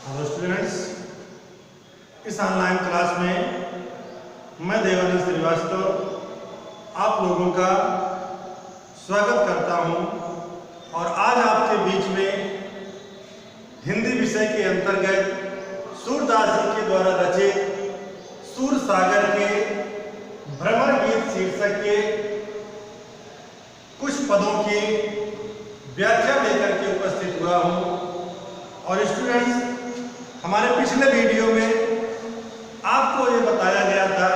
Hello students, इस online class में मैं देवानंद श्रीवास्तव आप लोगों का स्वागत करता हूं और आज आपके बीच में हिंदी विषय के अंतर्गत सूरदास जी के द्वारा रचित सूर सागर के भ्रमर गीत शीर्षक के कुछ पदों की व्याख्या लेकर के उपस्थित हुआ हूं। और स्टूडेंट्स, हमारे पिछले वीडियो में आपको ये बताया गया था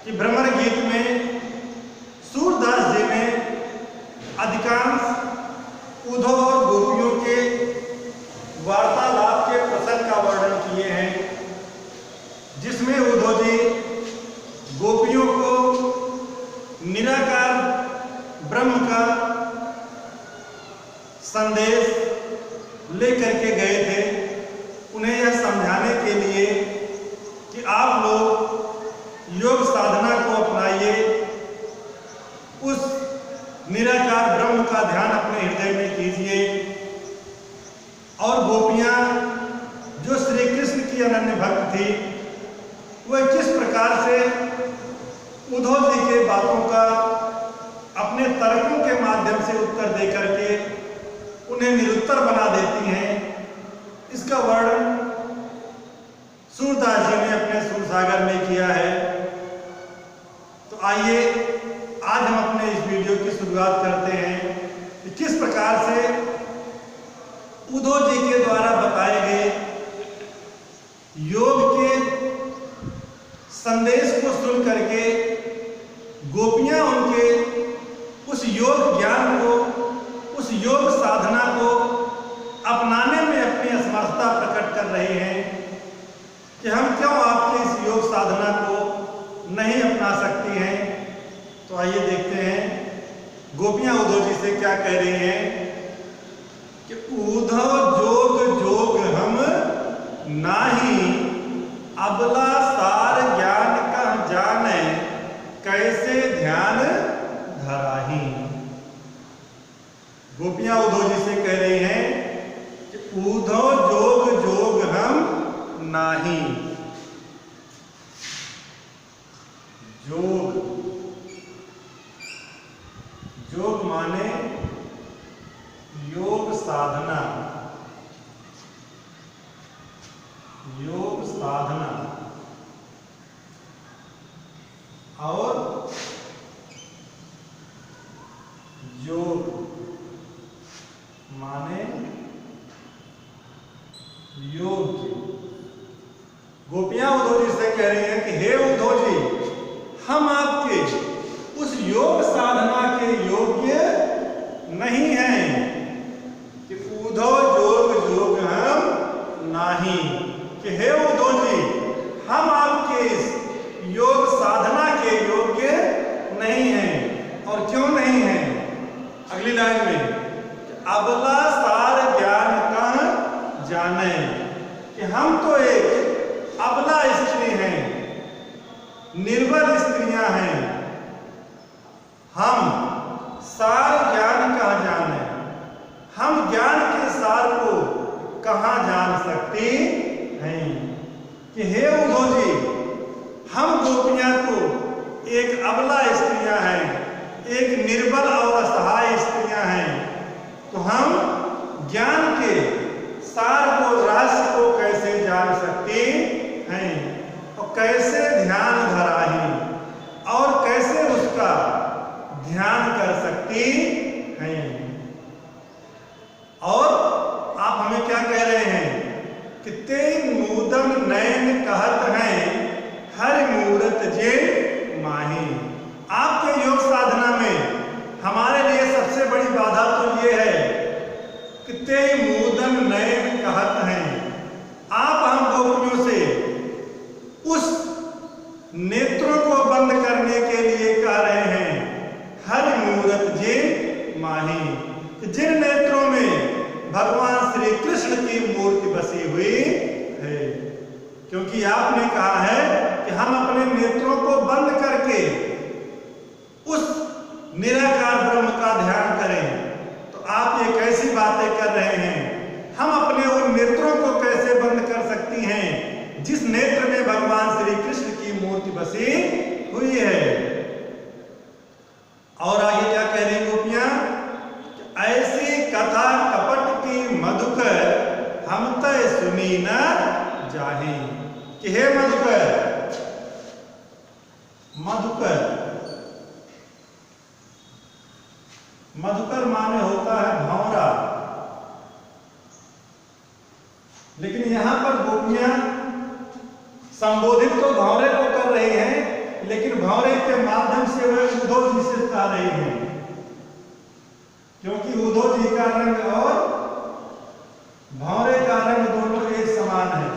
कि भ्रमर गीत में सूरदास जी ने अधिकांश उद्धव और गोपियों के वार्तालाप के प्रसंग का वर्णन किए हैं, जिसमें उद्धव जी गोपियों को निराकार ब्रह्म का संदेश लेकर के गए थे, उन्हें यह समझाने के लिए कि आप लोग योग साधना को अपनाइए, उस निराकार ब्रह्म का ध्यान अपने हृदय में कीजिए। और गोपियां जो श्री कृष्ण की अनन्य भक्त थी, वह किस प्रकार से उद्धव जी के बातों का अपने तर्कों के माध्यम से उत्तर देकर के उन्हें निरुत्तर बना देती हैं, इसका वर्णन सूरदास जी ने अपने सूर सागर में किया है। तो आइए आज हम अपने इस वीडियो की शुरुआत करते हैं कि किस प्रकार से उद्धव जी के द्वारा बताए गए योग के संदेश को सुन करके गोपियां उनके उस योग ज्ञान को, उस योग साधना को अपनाने में अपनी असमर्थता प्रकट कर रहे हैं कि हम क्यों आपके इस योग साधना को नहीं अपना सकती हैं। तो आइए देखते हैं गोपियां उद्धव जी से क्या कह रही हैं कि उद्धव जोग जोग हम नाही, अबला सार ज्ञान कह जाने, कैसे ध्यान धराही। गोपियां उद्धव जी से कह रही हैं कि उद्धव जोग जोग हम नाही। जोग, जोग माने योग साधना, योग साधना। और योग माने योग। गोपियां उद्धव जी से कह रही हैं कि हे उद्धव जी, हम आपके उस योग साधना के योग्य नहीं हैं कि उद्धव जोग जोग हम नाही, कि हे उद्धव जी, हम आपके इस योग साधना के योग्य नहीं हैं। और क्यों नहीं हैं? अगली लाइन में, अबला सार ज्ञान कह जाने, कि हम तो एक अबला स्त्री हैं, निर्बल स्त्रियां हैं, हम सार ज्ञान कह जाने, हम ज्ञान के सार को कहां जान सकते हैं। कि हे उद्धव जी, हम गोपियां तो एक अबला स्त्रियां हैं, एक निर्बल और असहाय स्त्रियां हैं, तो हम ज्ञान के सार को, रहस्य को कैसे जान सकते हैं और कैसे ध्यान धराही, और कैसे उसका ध्यान कर सकती हैं। और आप हमें क्या कह रहे हैं कि ते नूतन नयन कहत हैं, हर मूरत जे माही। आपके योग साधना में हमारे लिए सबसे बड़ी बाधा तो ये है कि ते नूतन नयन कहत हैं, आप हम गोपियों से उस नेत्रों को बंद करने के लिए कह रहे हैं, हर मूरत जे माही, जिन नेत्रों में भगवान श्री कृष्ण की मूर्ति बसी हुई है। क्योंकि आपने कहा है कि हम अपने नेत्रों को बंद करके उस निराकार ब्रह्म का ध्यान करें, तो आप ये कैसी बातें कर रहे हैं? हम अपने उन नेत्रों को कैसे बंद कर सकती हैं जिस नेत्र में भगवान श्री कृष्ण की मूर्ति बसी हुई है। और आगे क्या कह रही गोपियां, ऐसी कथा कपट की मधुकर हम तय सुनी न जाहि। कि हे मधुकर, मधुकर मधुकर माने होता है भंवरा, लेकिन यहां पर गोपियां संबोधित तो भंवरे को कर रही हैं, लेकिन भंवरे के माध्यम से वह उद्धव जी से कह रही हैं, क्योंकि उद्धव जी का रंग और भंवरे का रंग दोनों एक समान है।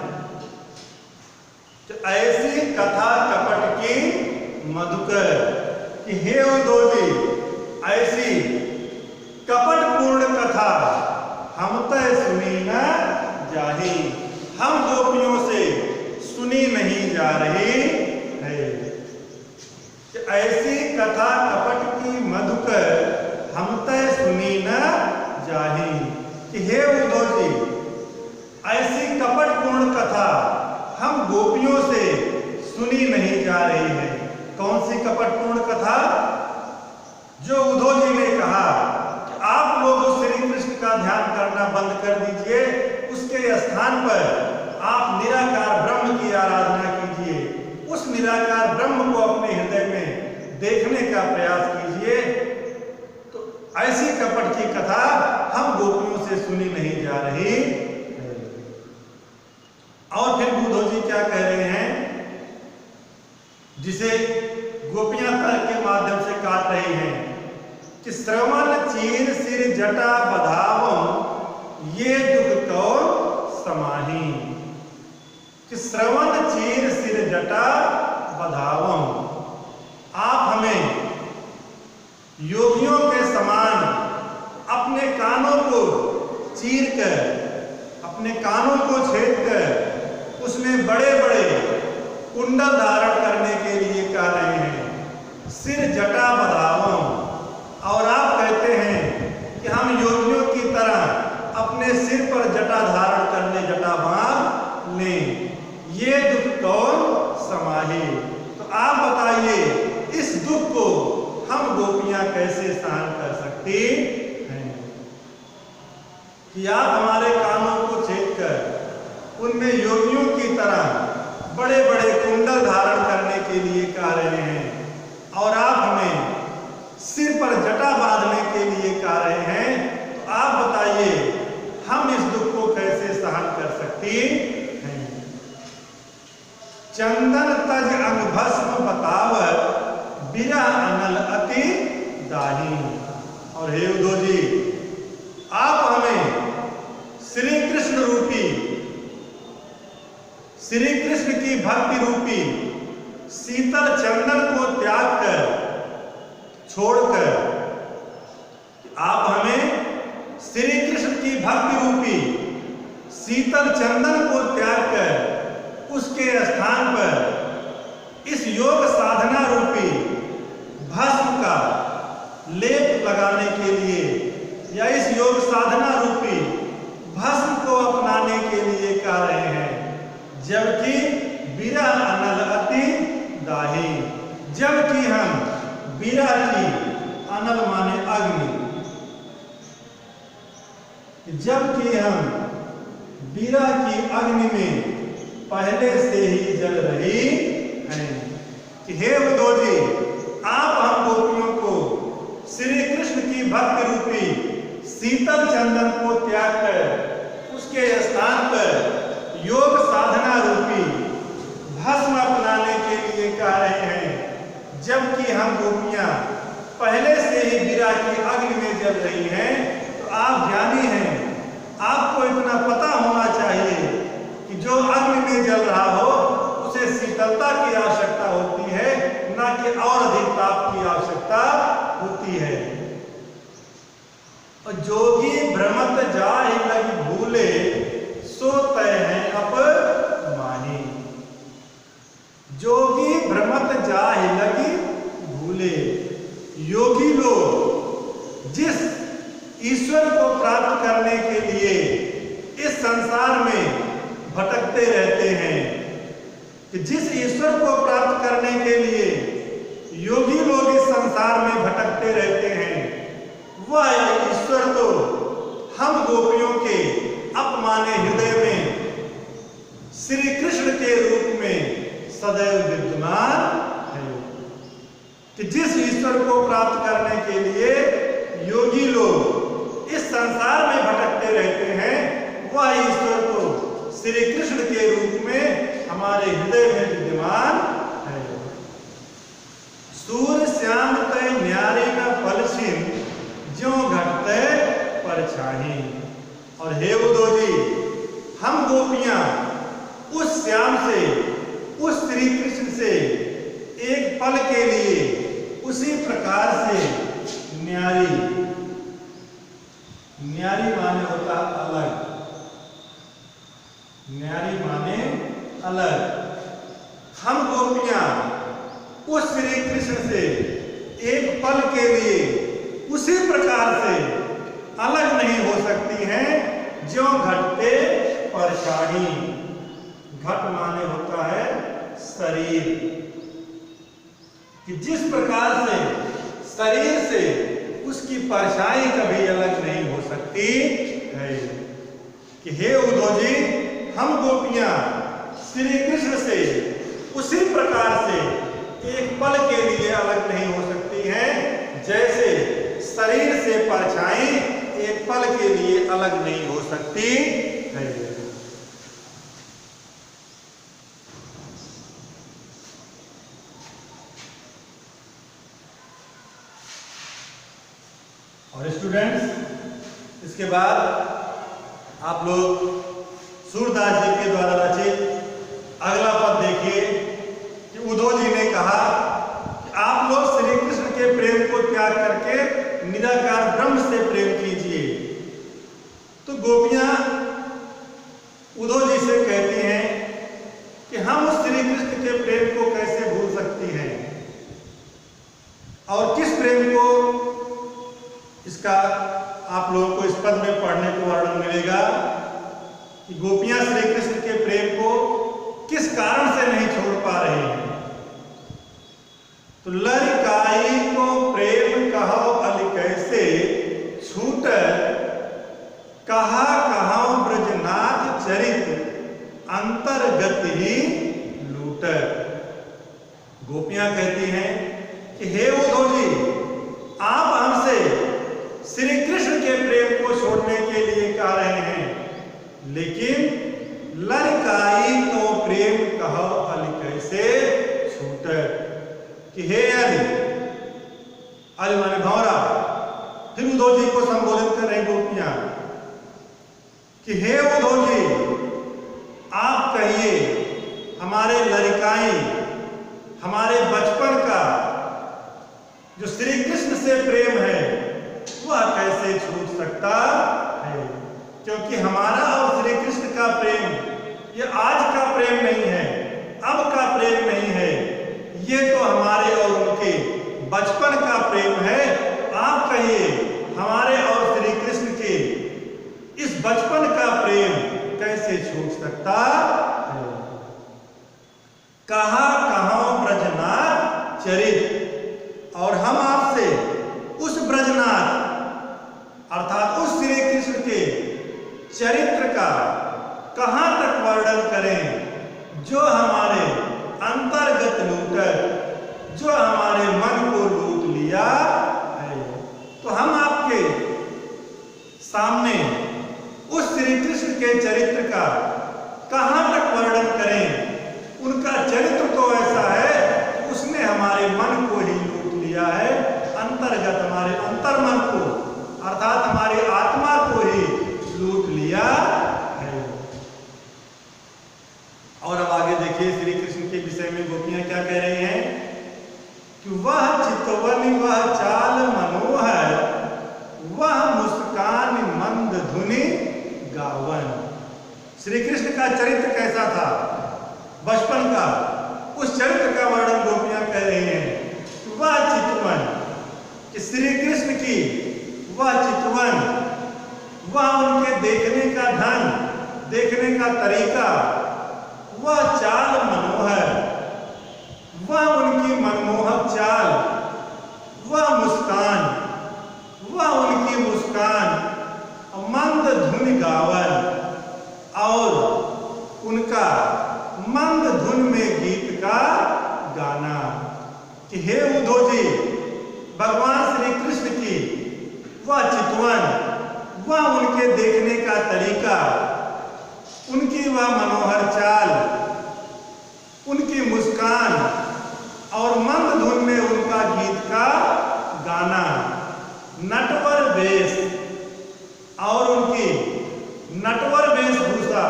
तो ऐसी कथा कपट की मधुकर, कि हे उद्धव जी, ऐसी कपटपूर्ण कथा हम तय सुनी न जाहि, हम गोपियों से सुनी नहीं जा रही है। ऐसी कथा कपट की मधुकर हम तय सुनी न जाहि। कि हे उद्धव जी, ऐसी कपटपूर्ण कथा हम गोपियों से सुनी नहीं जा रही है। कौन सी कपटपूर्ण कथा? जो उद्धव जी ने कहा कि आप लोग श्री कृष्ण का ध्यान करना बंद कर दीजिए, उसके स्थान पर आप निराकार ब्रह्म की आराधना कीजिए, उस निराकार ब्रह्म को अपने हृदय में देखने का प्रयास कीजिए। तो ऐसी कपट की कथा हम गोपियों से सुनी नहीं जा रही। और फिर उद्धव जी क्या कह रहे हैं, जिसे गोपियां तर्क के माध्यम से काट रही हैं, कि श्रवण चीर सिर जटा बधावं ये दुख कौन समाही। कि श्रवण चीर सिर जटा बधावं, आप हमें योगियों के समान अपने कानों को चीर कर, अपने कानों को छेद कर उसमें बड़े बड़े कुंडल धारण करने के लिए कह रहे हैं। सिर जटा बधावं, और आप कहते हैं कि हम योगियों की तरह अपने सिर पर जटा धारण करने, जटा बांध लें, ये दुख कौन समाही। तो आप बताइए, इस दुख को हम गोपियां कैसे सहन कर सकती हैं? कि आप हमारे कानों को छेद कर उनमें योगियों की तरह बड़े बड़े कुंडल धारण करने के लिए कह रहे हैं, और आप हमें सिर पर जटा बांधने के लिए कह रहे हैं। तो आप बताइए, हम इस दुख को कैसे सहन कर सकती हैं? चंदन तज अंग भस्म बतावत बिरह अनल अति दाही। और हे उद्धव जी, आप हमें श्री कृष्ण रूपी, श्री कृष्ण की भक्ति रूपी शीतल चंदन को त्याग कर, छोड़कर, आप हमें श्री कृष्ण की भक्ति रूपी शीतल चंदन को त्याग कर उसके स्थान पर इस योग साधना रूपी भस्म का लेप लगाने के लिए, या इस योग साधना रूपी भस्म को अपनाने के लिए कह रहे हैं। जबकि बिरह अनल अति दाही, जबकि हम बिरह की, अनल माने अग्नि, जबकि हम बिरह की अग्नि में पहले से ही जल रही हैं। कि हे उद्धव जी, आप हम गोपियों को श्री कृष्ण की भक्ति रूपी शीतल चंदन को त्याग कर उसके स्थान पर योग साधना रूपी भस्म अपनाने के लिए कह रहे हैं, जबकि हम गोपियां पहले से ही बिरह की अग्नि में जल रही हैं। तो आप ज्ञानी हैं, आपको इतना पता होना चाहिए कि जो अग्नि में जल रहा हो उसे शीतलता की आवश्यकता होती है, ना कि और अधिक ताप की आवश्यकता होती है। और जोगी भ्रमत जाहि लगी भूले सो तय है अपमानी। जोगी भ्रमत जाहि लगी भूले, योगी लोग जिस ईश्वर को प्राप्त करने के लिए इस संसार में भटकते रहते हैं कि जिस ईश्वर को प्राप्त करने के लिए योगी लोग इस संसार में भटकते रहते हैं, वह ईश्वर तो हम गोपियों के अपमाने हृदय में श्री कृष्ण के रूप में सदैव विद्यमान है। कि जिस ईश्वर को प्राप्त करने के लिए योगी लोग इस संसार में भटकते रहते हैं, वह ईश्वर तो श्री कृष्ण के रूप में हमारे हृदय में विद्यमान है। सूर्य श्याम तय न्यारी न फलछिन, ज्यों घटते परछाई। और हे उद्धव जी, हम गोपियां उस श्याम से, उस श्री कृष्ण से एक पल के लिए उसी प्रकार से न्यारी, न्यारी माने होता अलग, न्यारी माने अलग। हम गोपियां उस श्री कृष्ण से एक पल के लिए उसी प्रकार से अलग नहीं हो सकती हैं ज्यों घटते परछाई। घट माने होता है शरीर, कि जिस प्रकार से शरीर से उसकी परछाई कभी अलग नहीं हो सकती है। कि हे उद्धव जी, हम गोपियां श्री कृष्ण से उसी प्रकार से एक पल के लिए अलग नहीं हो सकती हैं जैसे शरीर से परछाई एक पल के लिए अलग नहीं हो सकती है। और स्टूडेंट्स, इसके बाद आप लोग सूरदास जी के द्वारा रचित अगला पद देखिए कि उद्धव जी ने कहा कि आप लोग श्री कृष्ण के प्रेम को त्याग करके निराकार ब्रह्म से प्रेम कीजिए। तो गोपियां उद्धव जी से कहती हैं कि हम उस श्री कृष्ण के प्रेम को कैसे भूल सकती हैं, और किस प्रेम को, इसका आप लोगों को इस पद में पढ़ने को वर्णन मिलेगा कि गोपियां श्री कृष्ण के प्रेम को किस कारण से नहीं छोड़ पा रही हैं। तो लरिकाई को प्रेम कहो अल कैसे छूट, कहा कहाओ ब्रजनाथ चरित अंतर्गत ही लूट। गोपियां कहती हैं कि हे उद्धव जी, आप हमसे श्री कृष्ण के प्रेम को छोड़ने के लिए कह रहे हैं, लेकिन लड़काई तो प्रेम कहो अल कैसे छूट। कि हे अली, अली माने भंवरा। फिर उद्धव जी को संबोधित कर रहे गोपियां कि हे उद्धव जी, आप कहिए हमारे लड़काई, हमारे बचपन का जो श्री कृष्ण से प्रेम है वह कैसे छूट सकता है। क्योंकि हमारा और श्री कृष्ण का प्रेम ये आज का प्रेम नहीं है, अब का प्रेम नहीं है, ये तो हमारे और उनके बचपन का प्रेम है। आप कहिए हमारे और श्री कृष्ण के इस बचपन का प्रेम कैसे छूट सकता है। कहा कहाओ ब्रजनाथ चरित, और हम आपसे उस ब्रजनाथ अर्थात उस श्री कृष्ण के चरित्र का कहां तक वर्णन करें जो हमारे अंतर्गत लूट, जो हमारे मन को लूट लिया है। तो हम आपके सामने उस श्री कृष्ण के चरित्र का कहां तक वर्णन करें। उनका चरित्र तो ऐसा है कि उसने हमारे मन को ही लूट लिया है, अंतर्गत हमारे अंतर्मन को अर्थात हमारी आत्मा को ही लूट लिया है। और अब आगे देखिए श्री कृष्ण के विषय में गोपियां क्या कह रही हैं कि वह चितवन, वह चाल मनोहर, वह मुस्कान मंद धुनि गावन। श्री कृष्ण का चरित्र कैसा था बचपन का, उस चरित्र का वर्णन गोपियां कह रही हैं। वह चितवन, कि श्री कृष्ण की वह चितवन, वह उनके देखने का ढंग, देखने का तरीका, वह चाल मनोहर, वह उनकी मनमोहक चाल, वह मुस्कान, वह उनकी मुस्कान मंद धुन गावन और उनका मंद धुन में गीत का गाना। कि हे उद्धव जी, भगवान श्री कृष्ण की वह चितवन, वह उनके देखने का तरीका, उनकी वह मनोहर चाल, उनकी मुस्कान और मंद धुन में उनका गीत का गाना, नटवर वेश और उनकी नटवर वेशभूषा,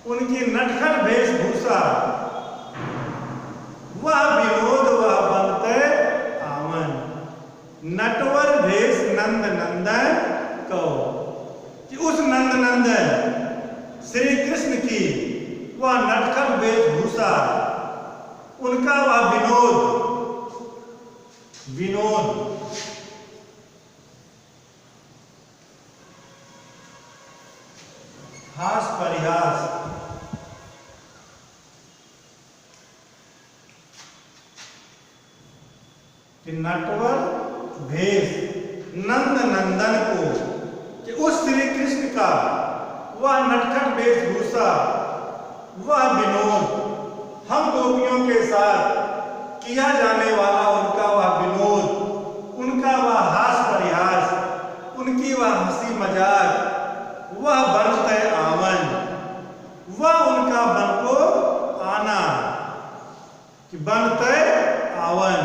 उनकी नटखट वेशभूषा, वह विनोद वह बनते आवन। नटवर भेष नंद नंदन को, कि उस नंद नंदन श्री कृष्ण की वह नटखट वेशभूषा, उनका वह विनोद हास परिहास, कि नटवर भेष नंद नंदन को, कि उस श्री कृष्ण का वह नटखट वेशभूषा, वह विनोद, हम गोपियों के साथ किया जाने वाला उनका वह विनोद, उनका वह हास परिहास, उनकी वह हंसी मजाक, वह बनते आवन, वह उनका बन को आना, कि बनते आवन,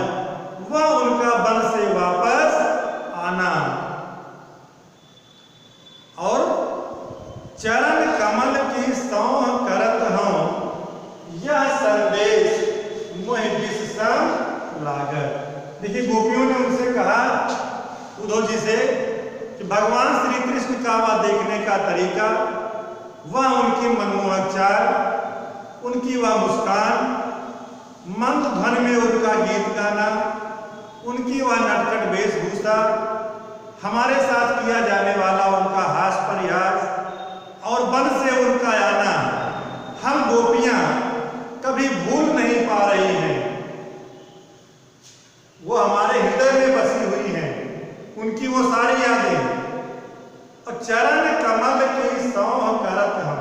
वह उनका बन से वापस आना। और चरण कमल की सौह करत हूं, यह संदेश मोहि विष सम लागत। देखिए, गोपियों ने उनसे कहा, उद्धव जी से, कि भगवान श्री कृष्ण का वह देखने का तरीका, वह उनकी मनमोहक चाल, उनकी वह मुस्कान, मंद ध्वन में उनका गीत गाना, उनकी वह नटखट वेशभूषा, हमारे साथ किया जाने वाला उनका हास परिहास और बन से उनका आना, हम गोपियां कभी भूल नहीं पा रही हैं। वो हमारे हृदय में बसी हुई हैं, उनकी वो सारी यादें। और चरण कमल की सौह करत हम,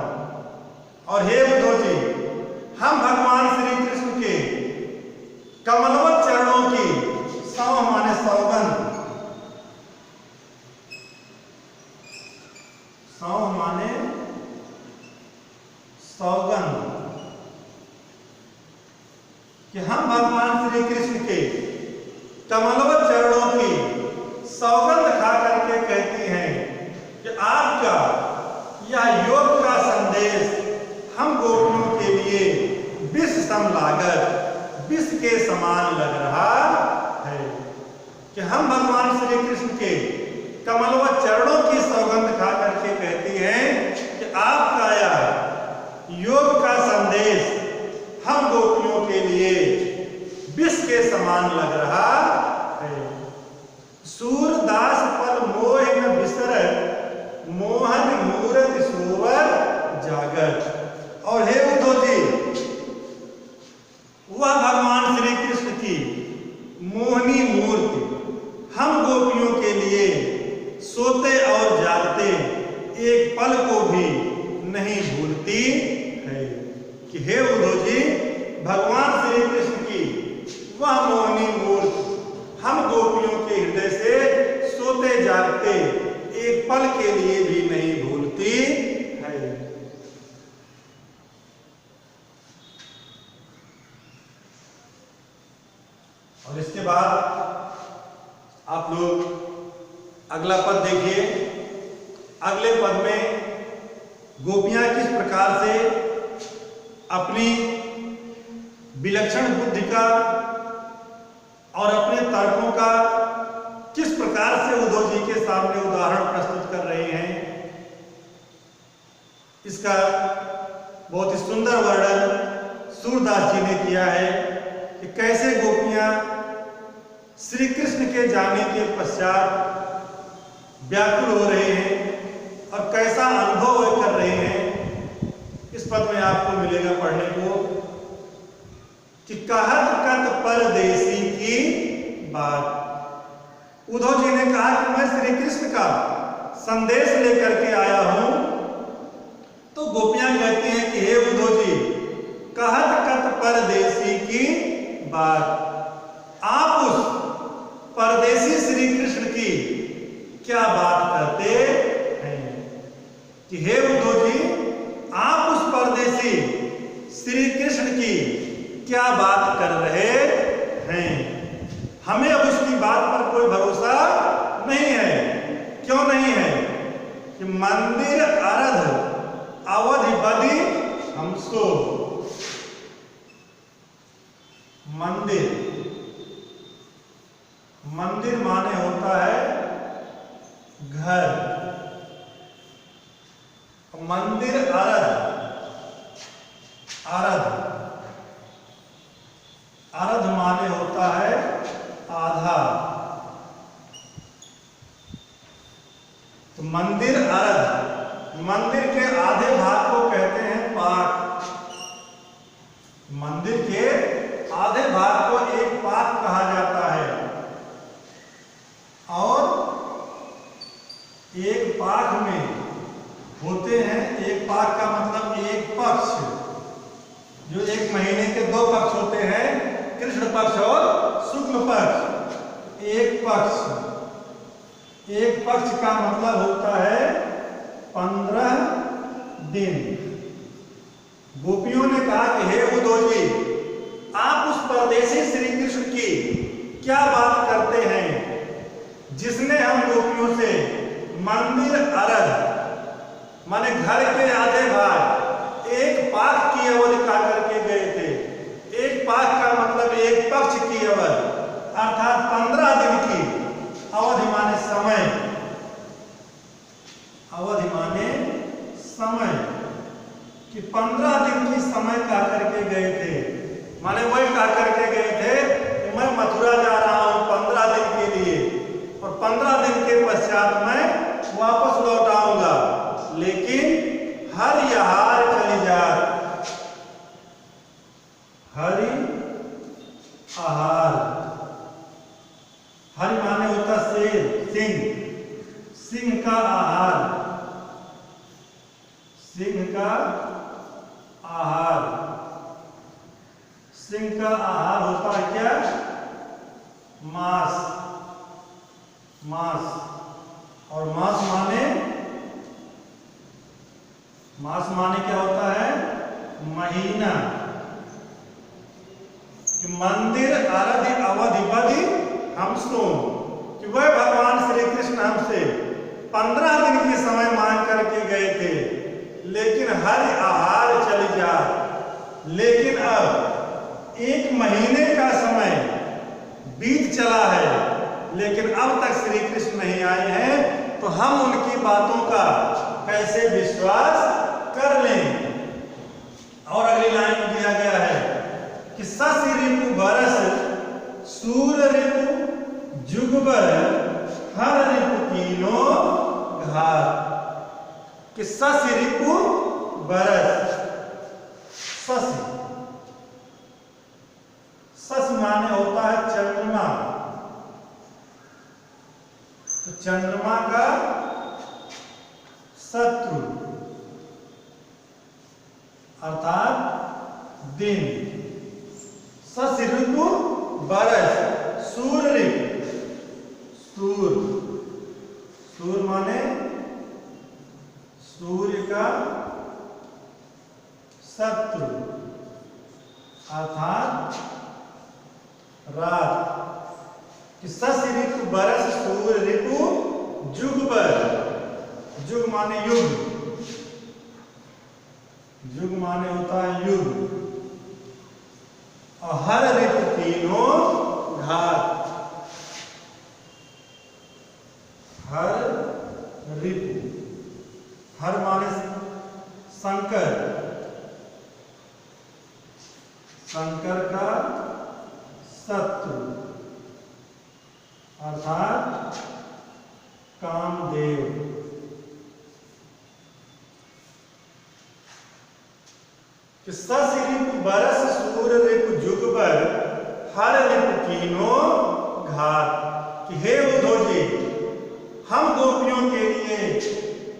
और हे उद्धव जी, हम भगवान श्री कृष्ण के कमलवत चरणों की सौह माने सौगंध, सौह माने सौगंध, कि हम भगवान श्री कृष्ण के कमलवत चरणों की सौगंध खा करके कहती हैं कि आपका यह योग का संदेश हम गोपियों के लिए विष सम लागत, विष के समान लग रहा है। कि हम भगवान श्री कृष्ण के कमलवत चरणों की सौगंध खा करके कहती हैं कि आपका यह योग का संदेश हम गोपियों के लिए विष के समान लग रहा है। सूरदास पल मोह न बिसर, मोहन मूरत सोवर जागत। और हे उद्धव जी, वह भगवान श्री कृष्ण की मोहनी मूर्ति हम गोपियों के लिए सोते और जागते एक पल को भी नहीं भूलती है। कि हे उद्धव जी, भगवान श्री कृष्ण की वह मोहनी मूर्ति हम गोपियों के हृदय से सोते जागते एक पल के लिए भी नहीं भूलती है। और इसके बाद आप लोग अगला पद देखिए। अगले पद में गोपियां किस प्रकार से अपनी विलक्षण बुद्धि का और अपने तर्कों का किस प्रकार से उद्धव जी के सामने उदाहरण प्रस्तुत कर रहे हैं, इसका बहुत ही सुंदर वर्णन सूरदास जी ने किया है कि कैसे गोपियां श्री कृष्ण के जाने के पश्चात व्याकुल हो रहे हैं और कैसा अनुभव कर रहे हैं पद में आपको मिलेगा पढ़ने को कि कहत कत परदेसी की बात। उद्धव जी ने कहा कि मैं श्री कृष्ण का संदेश लेकर के आया हूं। तो गोपियां कहती हैं कि हे उद्धव जी, कहत कत परदेसी की बात, आप उस परदेसी श्री कृष्ण की क्या बात करते हैं? कि हे उद्धव जी, आप उस परदेसी श्री कृष्ण की क्या बात कर रहे हैं? हमें अब उसकी बात पर कोई भरोसा नहीं है। क्यों नहीं है? कि मंदिर अरध अवधि बधि हमसो। मंदिर, मंदिर माने होता है घर। मंदिर अरध, अरध, अरध माने होता है आधा। तो मंदिर अरध, मंदिर के आधे भाग को कहते हैं पाठ। मंदिर के आधे भाग को एक पाठ कहा जाता है। और एक पाठ में होते हैं, एक पाठ का मतलब एक पक्ष, जो एक महीने के दो पक्ष होते हैं, कृष्ण पक्ष और शुक्ल पक्ष। एक पक्ष, एक पक्ष का मतलब होता है 15 दिन। गोपियों ने कहा कि हे उद्धव जी, आप उस परदेसी श्री कृष्ण की क्या बात करते हैं जिसने हम गोपियों से मंदिर अरध माने घर के आधे भाग एक पाठ की अवधि का करके गए थे। एक पाठ का मतलब एक पक्ष की अवधि, अर्थात 15 दिन की अवधि माने समय, अवधि माने समय, कि 15 दिन की समय का करके गए थे। माने वही का करके गए थे कि मैं मथुरा जा रहा हूं 15 दिन के लिए, और 15 दिन के पश्चात मैं वापस लौट आऊंगा, लेकिन हरि आहार चली जात। हरि आहार, हरि माने होता शेर, सिंह, सिंह का आहार, सिंह का आहार। सिंह का आहार होता है क्या? मांस, मांस। और मांस माने, मास माने क्या होता है? महीना। कि मंदिर अरधि अवधि बधि हमसो, कि वह भगवान श्री कृष्ण हमसे 15 दिन की समय मांग करके गए थे, लेकिन हर आहार चली जा। लेकिन अब 1 महीने का समय बीत चला है, लेकिन अब तक श्री कृष्ण नहीं आए हैं, तो हम उनकी बातों का कैसे विश्वास कर लें? और अगली लाइन में दिया गया है कि शशि रिपु बरस सूर रिपु जुगबर हर रिपु कीनो घात। कि शशि रिपु बरस, शशि, शशि माने होता है चंद्रमा। तो चंद्रमा का शत्रु अर्थात दिन। शशि ऋतु बरस, सूर्य ऋतु, सूर्य, सूर्य माने सूर्य का शत्रु अर्थात रात। कि शशि ऋतु बरस सूर्य ऋतु जुगबर, जुग माने युग, युग माने होता है युग। और हर ऋतु तीनों घात, हर ऋतु, हर माने शंकर, शंकर का शत्रु अर्थात कामदेव। कि सस रिपु बरस सूर रिपु जुगबर हर रिपु कीनो घात। कि हे उद्धव जी, हम गोपियों के लिए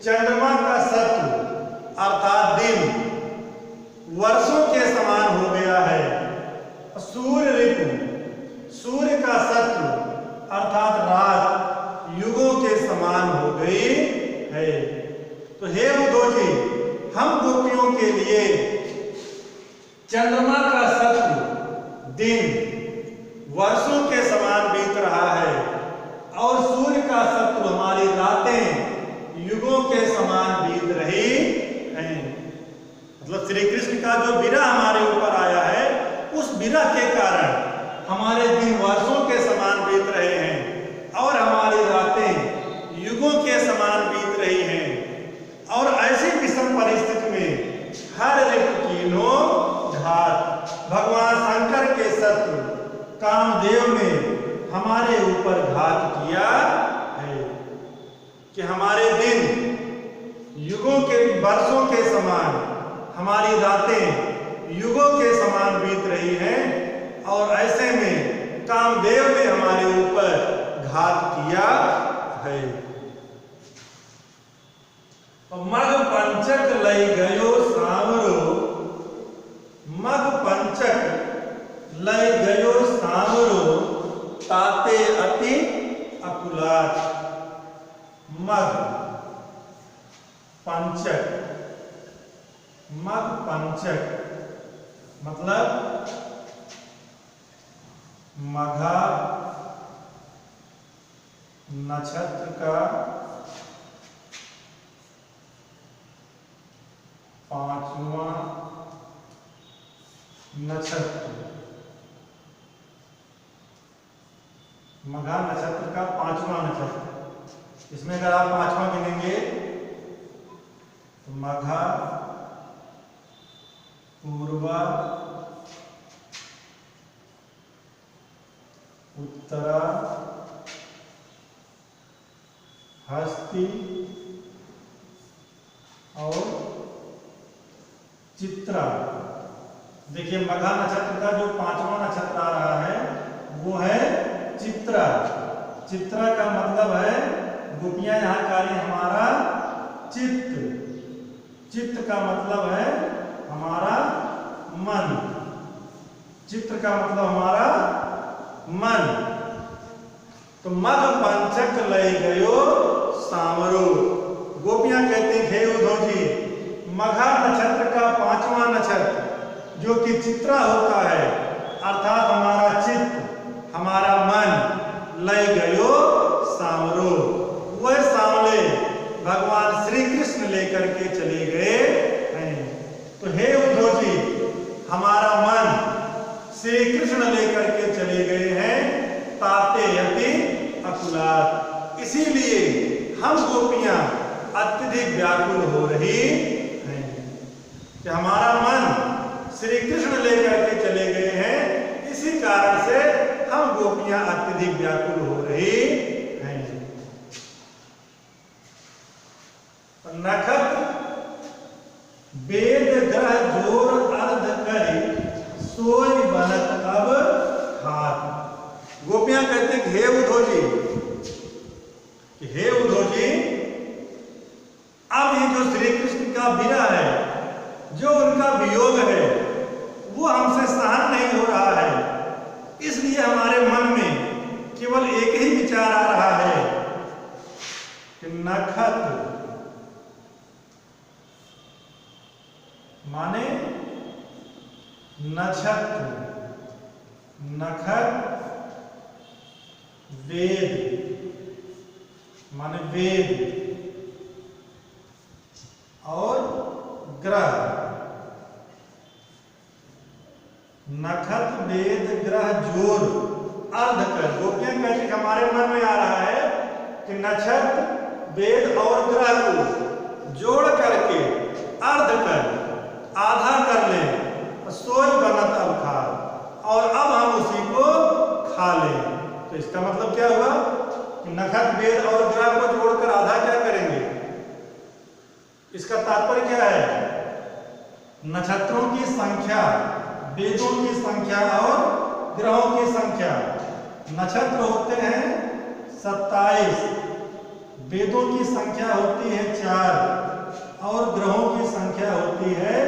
चंद्रमा का शत्रु अर्थात दिन वर्षों के समान हो गया है। सूर्य रिपु, सूर्य का शत्रु अर्थात रात युगों के समान हो गई है। तो हे उद्धव जी, हम गोपियों के लिए चंद्रमा का शत्रु दिन वर्षों के समान बीत रहा है और सूर्य का शत्रु हमारी रातें युगों के समान बीत रही हैं। मतलब श्री कृष्ण का जो विरह हमारे ऊपर आया है, उस विरह के कारण हमारे दिन वर्षों के समान बीत रहे हैं और हमारी रातें युगों के समान बीत रही हैं। और ऐसी विषम परिस्थिति में हर रिपु कीनो घात, भगवान शंकर के शत्रु कामदेव ने हमारे ऊपर घात किया है कि हमारे दिन युगों के वर्षों के समान, हमारी रातें युगों के समान बीत रही हैं और ऐसे में कामदेव ने हमारे ऊपर घात किया है। मग पंचक लई गयो सांवरो, मग पंचक लई गयो सांवरो ताते अति अकुलात। मग पंचक, मग पंचक मतलब मघा नक्षत्र का 5वां नक्षत्र, मघा नक्षत्र का 5वां नक्षत्र। इसमें अगर आप 5वां गिनेंगे तो मघा, पूर्वा, उत्तरा, हस्ती और चित्रा। देखिए मघा नक्षत्र का जो 5वां नक्षत्र आ रहा है वो है चित्रा। चित्रा का मतलब है गोपियां यहाँ कार्य हमारा चित्त, चित्त का मतलब है हमारा मन, चित्र का मतलब हमारा मन। तो मग पंचक लय गयो सांवरो, गोपियां कहते हैं हे उद्धव जी, मघा नक्षत्र का 5वां नक्षत्र जो कि चित्रा होता है अर्थात हमारा चित्त, हमारा मन लय गयो सांवरो, वह सांवले भगवान श्री कृष्ण लेकर के चले गए हैं। तो हे उद्धव जी, हमारा मन श्री कृष्ण लेकर के चले गए हैं ताते अति अकुलात। इसीलिए हम गोपियां अत्यधिक व्याकुल हो रही हैं कि हमारा मन श्री कृष्ण लेकर के चले गए हैं, इसी कारण से हम गोपियां अत्यधिक व्याकुल हो रही हैं। नखत वेद ग्रह जोर अर्ध करी सोई बनत अब हाथ। गोपियां कहते हैं हे उद्धव जी, कि हे उद्धव जी, अब ये जो श्री कृष्ण का विरह है, जो उनका वियोग है, वो हमसे सहन नहीं हो रहा है। इसलिए हमारे मन में केवल एक ही विचार आ रहा है कि नखत माने नक्षत्र, नखत वेद माने वेद और ग्रह, नखत वेद ग्रह जोर अर्ध कर। गोपियां कहते हमारे मन में आ रहा है कि नक्षत्र वेद और ग्रह को जोड़ करके अर्ध कर, आधा कर लें, सोई बनत अब खा, और अब हम उसी को खा लें। तो इसका मतलब क्या हुआ कि नखत वेद और ग्रह को जोड़कर आधा क्या करेंगे? इसका तात्पर्य क्या है? नक्षत्रों की संख्या, वेदों की संख्या और ग्रहों की संख्या। नक्षत्र होते हैं 27, वेदों की संख्या होती है 4 और ग्रहों की संख्या होती है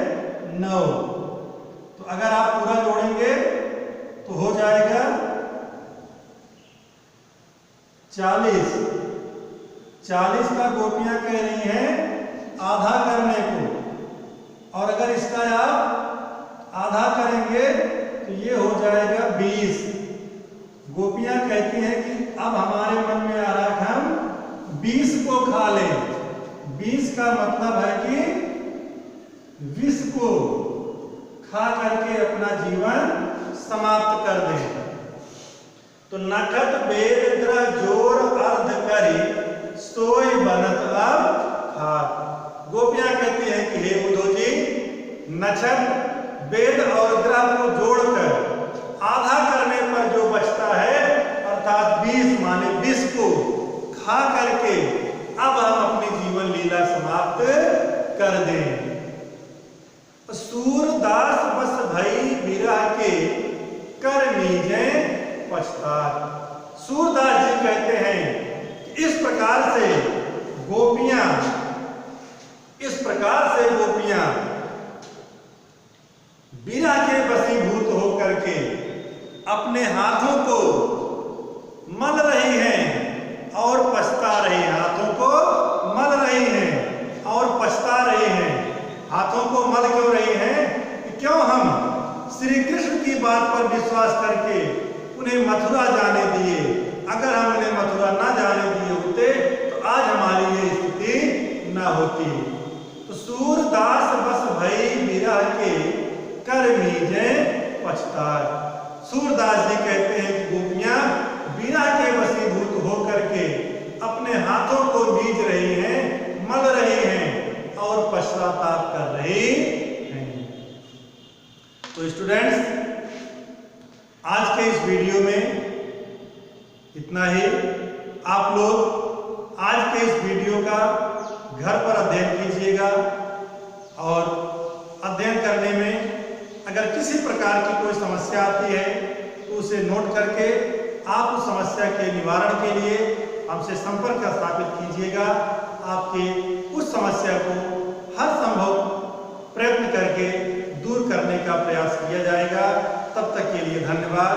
9। तो अगर आप पूरा जोड़ेंगे तो हो जाएगा 40। 40 का गोपियां कह रही हैं आधा करने को, और अगर इसका आप आधा करेंगे तो ये हो जाएगा 20। गोपियां कहती हैं कि अब हमारे मन में आ रहा है कि हम 20 को खा लें। 20 का मतलब है कि विष को खा करके अपना जीवन समाप्त कर दें। तो नखत वेद ग्रह जोर अर्ध करी सोई बनत अब खात। गोपियां कहती हैं कि हे बुद्धो जी, नक्षत्र वेद और ग्रह को जोड़कर आधा करने पर जो बचता है अर्थात 20 माने 20 को खा करके अब हम अपनी जीवन लीला समाप्त कर दें। सूरदास बस भई विरह के कर मीजे पछतात। सूरदास जी कहते हैं कि इस प्रकार से गोपियां विरह के वशीभूत होकर के अपने हाथों को मल रही हैं और पछता रही हैं। हाथों को मल रही हैं और पछता रही हैं। हाथों को मल क्यों रही हैं कि क्यों हम श्री कृष्ण की बात पर विश्वास करके उन्हें मथुरा जाने दिए। अगर हम उन्हें मथुरा ना जाने दिए होते तो आज हमारी ये स्थिति ना होती। तो सूरदास बस भई विरह के कर मीजे पछतात। सूरदास जी कहते हैं कि गोपियां विरह के वशीभूत होकर के अपने हाथों को बीज रही हैं, मल रही हैं और पश्चाताप कर रही हैं। तो स्टूडेंट्स, आज के इस वीडियो में इतना ही। आप लोग आज के इस वीडियो का घर पर अध्ययन कीजिएगा और अध्ययन करने में अगर किसी प्रकार की कोई समस्या आती है तो उसे नोट करके आप उस समस्या के निवारण के लिए हमसे संपर्क स्थापित कीजिएगा। आपके उस समस्या को हर संभव प्रयत्न करके दूर करने का प्रयास किया जाएगा। तब तक के लिए धन्यवाद।